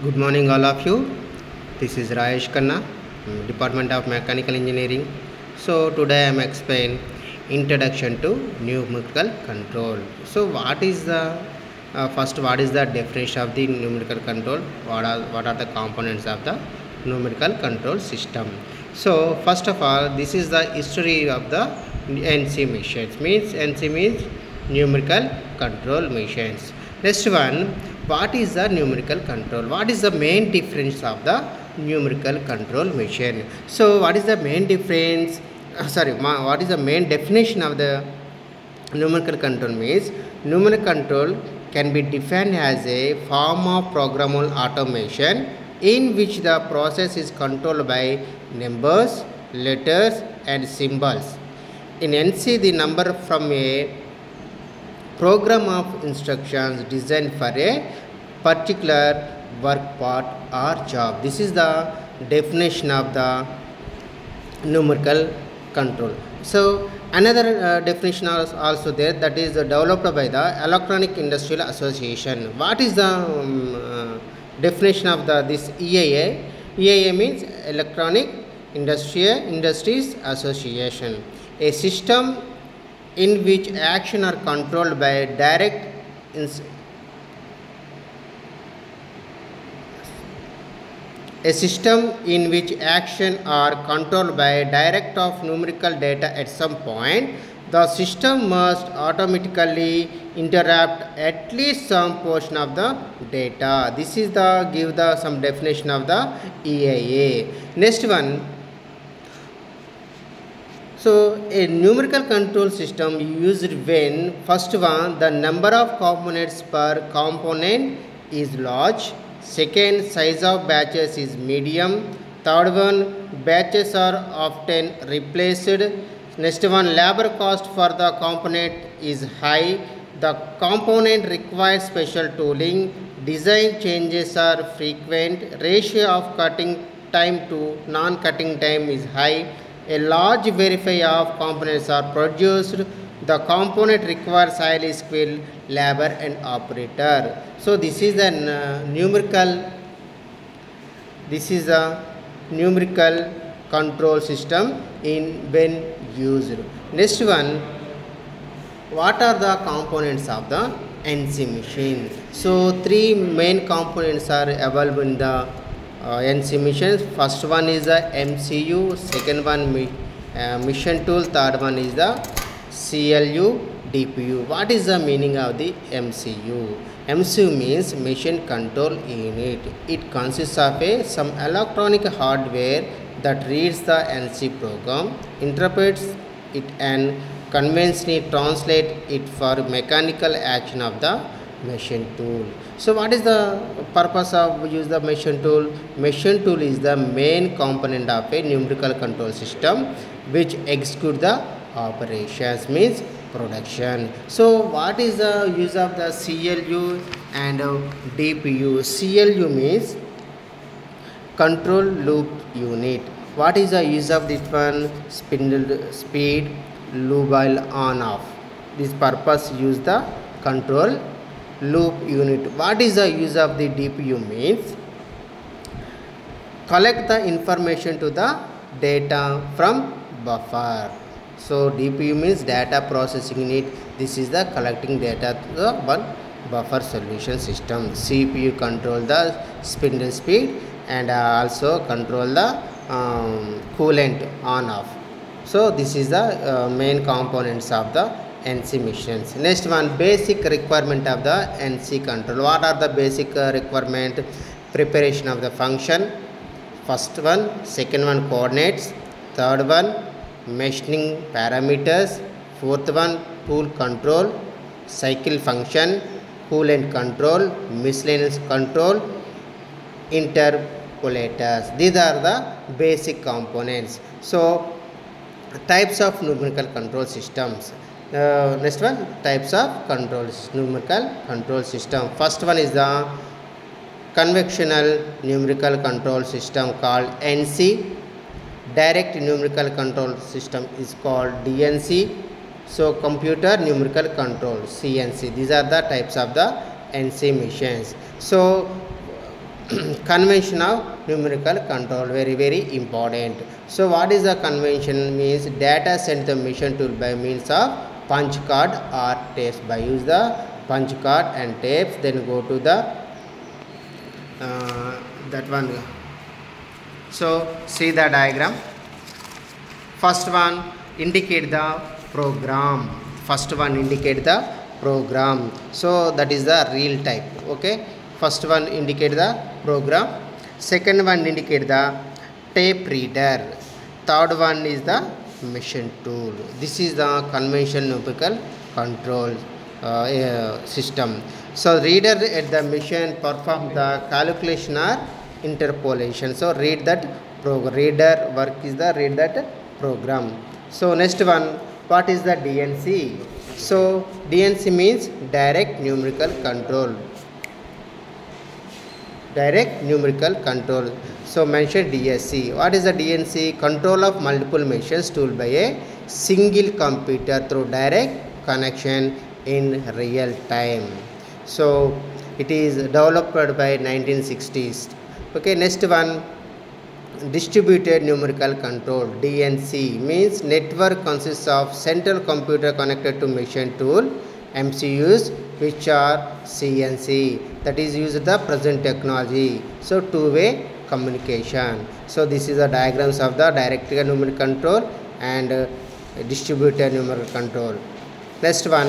Good morning, all of you. This is Rajesh Khanna, Department of Mechanical Engineering. So today I am explain introduction to numerical control. So what is the first? What is the definition of the numerical control? What are the components of the numerical control system? So first of all, this is the history of the NC machines. Means NC means numerical control machines. Next one, what is the numerical control? What is the main difference of the numerical control machine? So what is the main difference? What is the main definition of the numerical control? Means numerical control can be defined as a form of programmable automation in which the process is controlled by numbers, letters and symbols. In NC, the number from a program of instructions designed for a particular work part or job. This is the definition of the numerical control. So another definition is also there, that is developed by the Electronic Industrial Association. What is the definition of this EIA? EIA means Electronic Industries Association. A system in which action are controlled by direct of numerical data at some point. The system must automatically interrupt at least some portion of the data. This is the some definition of the EIA. Next one. So a numerical control system used when first one, the number of components per component is large, second, size of batches is medium, third one, batches are often replaced, next one, labor cost for the component is high, the component requires special tooling, design changes are frequent, ratio of cutting time to non-cutting time is high, a large variety of components are produced. The component requires highly skilled labor and operator. So this is the numerical control system in when used. Next one, what are the components of the NC machine? So three main components are available in the NC machines. First one is the MCU, second one mission tool, third one is the CLU, DPU. What is the meaning of the MCU? MCU means machine control unit. It consists of some electronic hardware that reads the NC program, interprets it and conventionally translates it for mechanical action of the machine tool. So what is the purpose of use the machine tool? Machine tool is the main component of a numerical control system which execute the operations, means production. So what is the use of the CLU and DPU? CLU means control loop unit. What is the use of this one? Spindle speed, loop while on off. This purpose use the control loop unit. What is the use of the DPU? Means collect the information to the data from buffer. So DPU means data processing unit. This is the collecting data to the one buffer solution system. CPU control the spindle speed and also control the coolant on off. So this is the main components of the NC machines. Next one, basic requirement of the NC control. What are the basic requirement? Preparation of the function. First one, second one, coordinates. Third one, machining parameters. Fourth one, tool control, cycle function, coolant control, miscellaneous control, interpolators. These are the basic components. So types of numerical control systems. Next one, types of numerical control system. First one is the conventional numerical control system called NC. Direct numerical control system is called DNC. So computer numerical control, CNC. These are the types of the NC machines. So convention of numerical control, very important. So what is the convention? Means data sent to the machine tool by means of punch card or tapes. By use the punch card and tapes, then go to the that one. So see the diagram. First one indicate the program. So that is the real type. Okay, first one indicate the program, second one indicate the tape reader, third one is the machine tool. This is the conventional numerical control system. So reader at the machine perform the calculation or interpolation. So read that program. Reader work is the read that program. So next one, what is the DNC? So DNC means direct numerical control. So mention DSC. What is the DNC? Control of multiple machines tool by a single computer through direct connection in real time. So it is developed by 1960s. Okay, next one, distributed numerical control. DNC means network consists of central computer connected to machine tool, MCUs, which are CNC, that is used the present technology. So two-way communication. So this is the diagrams of the direct numerical control and distributed numerical control. Next one,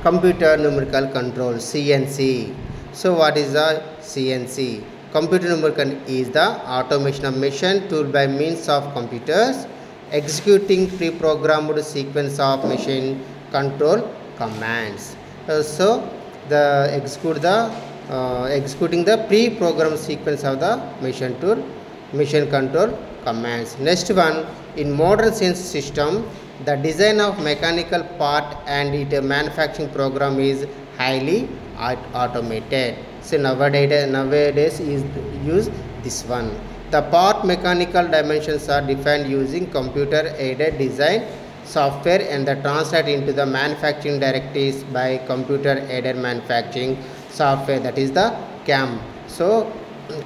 computer numerical control, CNC. So what is the CNC? Computer numerical is the automation of machine tool by means of computers executing pre-programmed sequence of machine control commands. So the executing the pre-programmed sequence of the machine tool machine control commands. Next one, in modern science system, the design of mechanical part and its manufacturing program is highly automated. So nowadays is use this one. The part mechanical dimensions are defined using computer aided design software and the translate into the manufacturing directives by computer aided manufacturing software, that is the CAM. So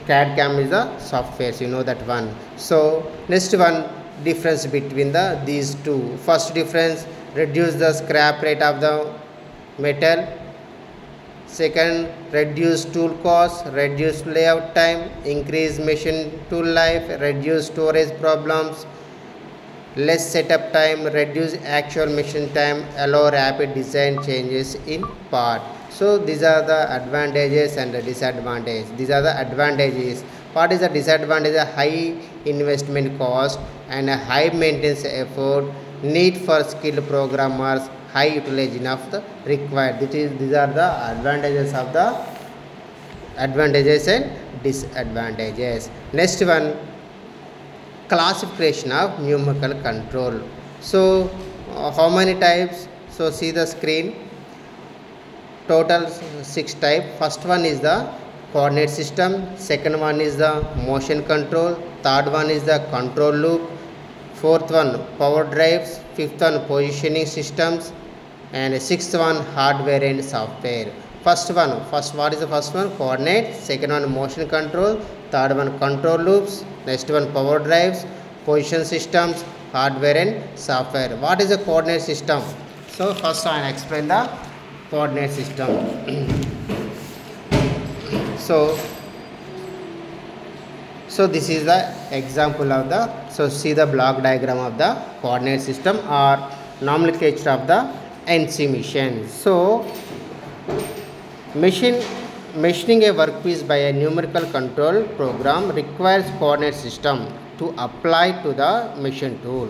CAD CAM is the software, so you know that one. So next one, difference between these two. First difference, reduce the scrap rate of the metal. Second, reduce tool cost, reduce layout time, increase machine tool life, reduce storage problems, less setup time, reduce actual machine time, allow rapid design changes in part. So these are the advantages and the disadvantages. These are the advantages. What is the disadvantage? A high investment cost and a high maintenance effort, need for skilled programmers, high utilization of the required. These are the advantages of the advantages and disadvantages. Next one, classification of numerical control. So how many types? So see the screen. Total 6 types. First one is the coordinate system, second one is the motion control, third one is the control loop, fourth one power drives, fifth one positioning systems, and sixth one hardware and software. What is the first one? Coordinate, second one motion control, third one control loops, next one power drives, position systems, hardware and software. What is the coordinate system? So first I will explain the coordinate system. So this is the example of the, so see the block diagram of the coordinate system or nomenclature of the NC machine. So machining a workpiece by a numerical control program requires coordinate system to apply to the machine tool.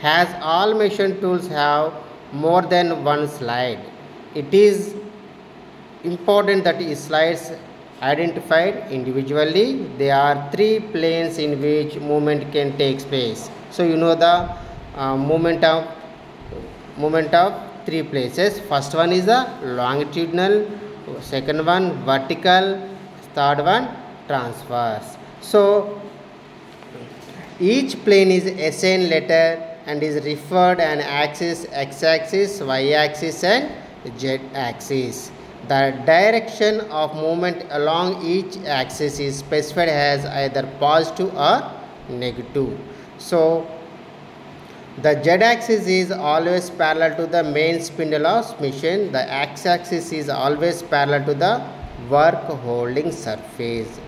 As all machine tools have more than one slide, it is important that slides identified individually. There are 3 planes in which movement can take place. So you know the movement of 3 places. First one is the longitudinal, second one vertical, third one transverse. So each plane is assigned letter and is referred an axis x-axis, y-axis and z-axis. The direction of movement along each axis is specified as either positive or negative. So the z-axis is always parallel to the main spindle of machine. The x-axis is always parallel to the work holding surface.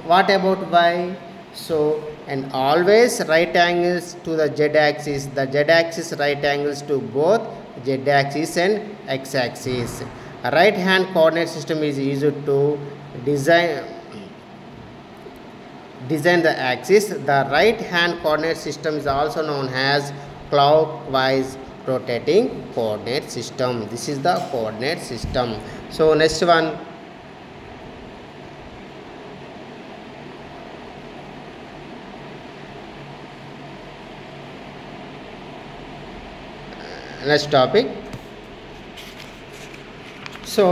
What about y? So, and always right angles to the z-axis. The z-axis right angles to both z-axis and x-axis. A right hand coordinate system is used to design the axis. The right hand coordinate system is also known as clockwise rotating coordinate system. This is the coordinate system. So next one, next topic. So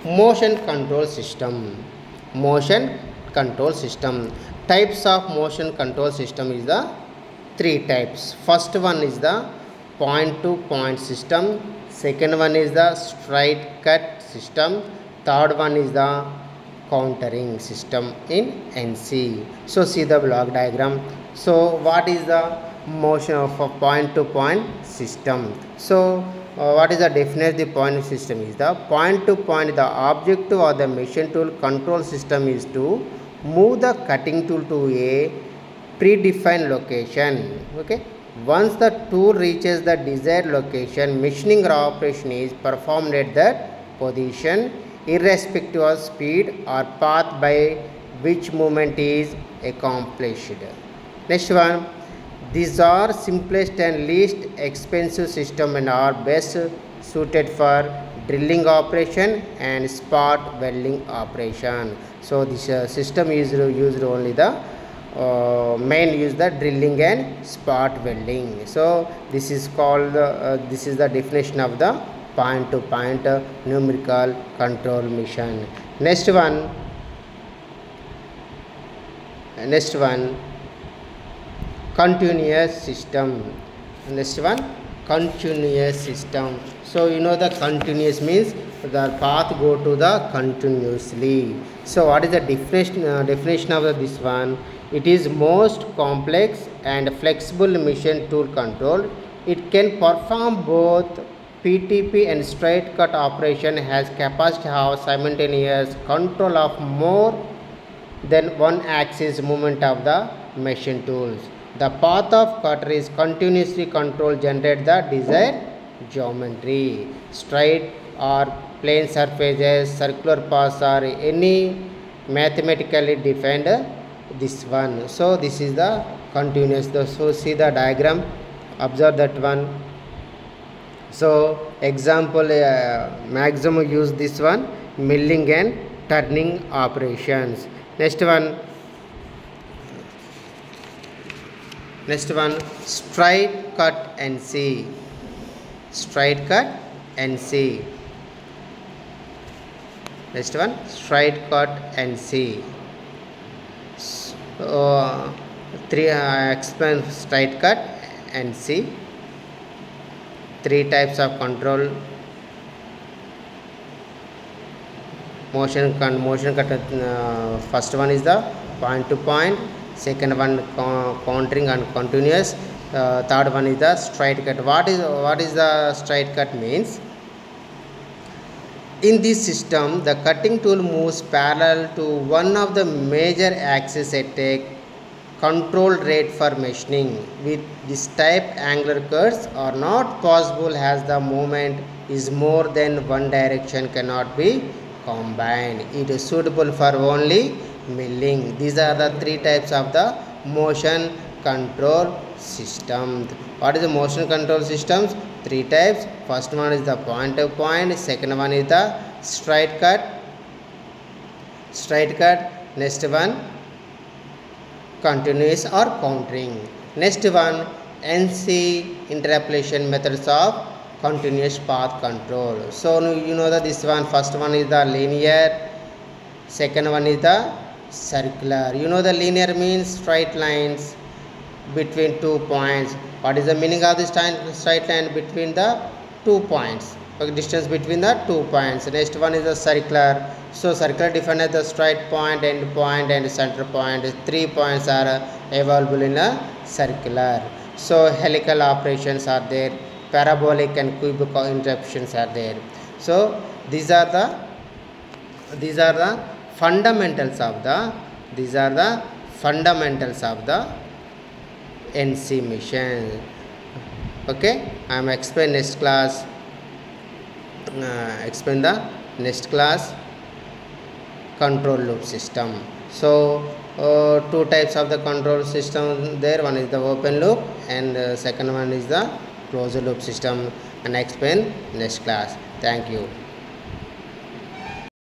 motion control system. Motion control system. Types of motion control system is the three types. First one is the point to point system. Second one is the straight cut system. Third one is the countering system in NC. So see the block diagram. So what is the motion of a point to point system? So what is the definition of the point system? Is the point to point, the objective or the machine tool control system is to move the cutting tool to a predefined location. Okay, once the tool reaches the desired location, machining or operation is performed at that position irrespective of speed or path by which movement is accomplished. Next one, these are simplest and least expensive system and are best suited for drilling operation and spot welding operation. So this system is used only the main use the drilling and spot welding. So this is called this is the definition of the point to point numerical control machine. Next one, continuous system. Next one, continuous system. So you know the continuous means the path go to the continuously. So what is the definition of this one? It is most complex and flexible machine tool control. It can perform both PTP and straight cut operation, has capacity of simultaneous control of more than one axis movement of the machine tools. The path of cutter is continuously controlled, generate the desired geometry. Straight or plane surfaces, circular paths or any mathematically defined this one. So this is the continuous. So see the diagram, observe that one. So example, maximum use this one, milling and turning operations. Next one, straight cut NC. Straight cut NC. Next one, straight cut NC. So explain straight cut NC. Three types of control. Motion cut. First one is the point to point. Second one countering and continuous. Third one is the straight cut. What is the straight cut means? In this system, the cutting tool moves parallel to one of the major axes at a controlled rate for machining. With this type, angular cuts are not possible as the movement is more than one direction cannot be combined. It is suitable for only milling. These are the three types of the motion control system. What is the motion control systems? Three types. First one is the point to point. Second one is the straight cut. Next one, continuous or countering. Next one, NC interpolation methods of continuous path control. So you know that this one, first one is the linear, second one is the circular. You know the linear means straight lines, between 2 points. What is the meaning of this straight line between the 2 points? Okay, distance between the 2 points. Next one is the circular. So circular defined as the straight point, end point and center point. 3 points are available in a circular. So helical operations are there, parabolic and cubical interruptions are there. So these are the fundamentals of the NC mission. Okay, I am explain next class. Explain the next class control loop system. So two types of the control system there. One is the open loop and second one is the closed loop system, and I explain next class. Thank you.